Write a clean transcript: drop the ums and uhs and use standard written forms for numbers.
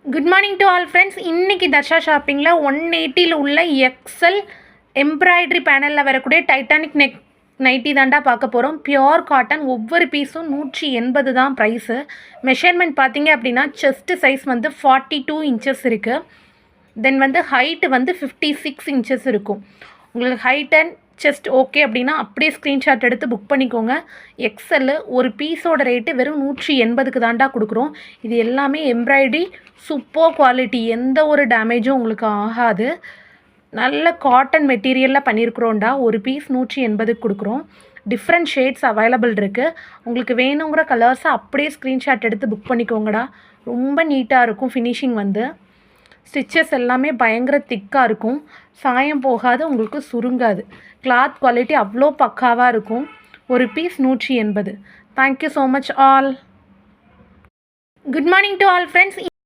Good morning to all friends. இன்றைக்கி தர்ஷா ஷாப்பிங்கில் 180 உள்ள XL embroidery பேனலில் வரக்கூடிய டைட்டானிக் நெக் நைட்டி தாண்டா பார்க்க போகிறோம். பியோர் காட்டன், ஒவ்வொரு பீஸும் 180 தான் ப்ரைஸு. மெஷர்மெண்ட் பார்த்தீங்க அப்படின்னா செஸ்ட்டு சைஸ் 42 இன்ச்சஸ் இருக்குது. தென் ஹைட்டு 56 இன்ச்சஸ் இருக்கும். உங்களுக்கு ஹைட் அண்ட் செஸ்ட் ஓகே அப்படின்னா அப்படியே ஸ்க்ரீன்ஷாட் எடுத்து புக் பண்ணிக்கோங்க. எக்ஸல்லு ஒரு பீஸோட ரேட்டு வெறும் 180க்கு தாண்டா கொடுக்குறோம். இது எல்லாமே எம்ப்ராய்டரி, சூப்பர் குவாலிட்டி, எந்த ஒரு டேமேஜும் உங்களுக்கு ஆகாது. நல்ல காட்டன் மெட்டீரியலில் பண்ணியிருக்கிறோண்டா. ஒரு பீஸ் 180க்கு கொடுக்குறோம். டிஃப்ரெண்ட் ஷேட்ஸ் அவைலபிள் இருக்குது. உங்களுக்கு வேணுங்கிற கலர்ஸை அப்படியே ஸ்க்ரீன்ஷாட் எடுத்து புக் பண்ணிக்கோங்கடா. ரொம்ப நீட்டாக இருக்கும். ஃபினிஷிங் ஸ்டிச்சஸ் எல்லாமே பயங்கர திக்காக இருக்கும். சாயம் போகாது, உங்களுக்கு சுருங்காது. கிளாத் குவாலிட்டி அவ்வளோ பக்காவாக இருக்கும். ஒரு piece 180. Thank you so much all. Good morning to all friends.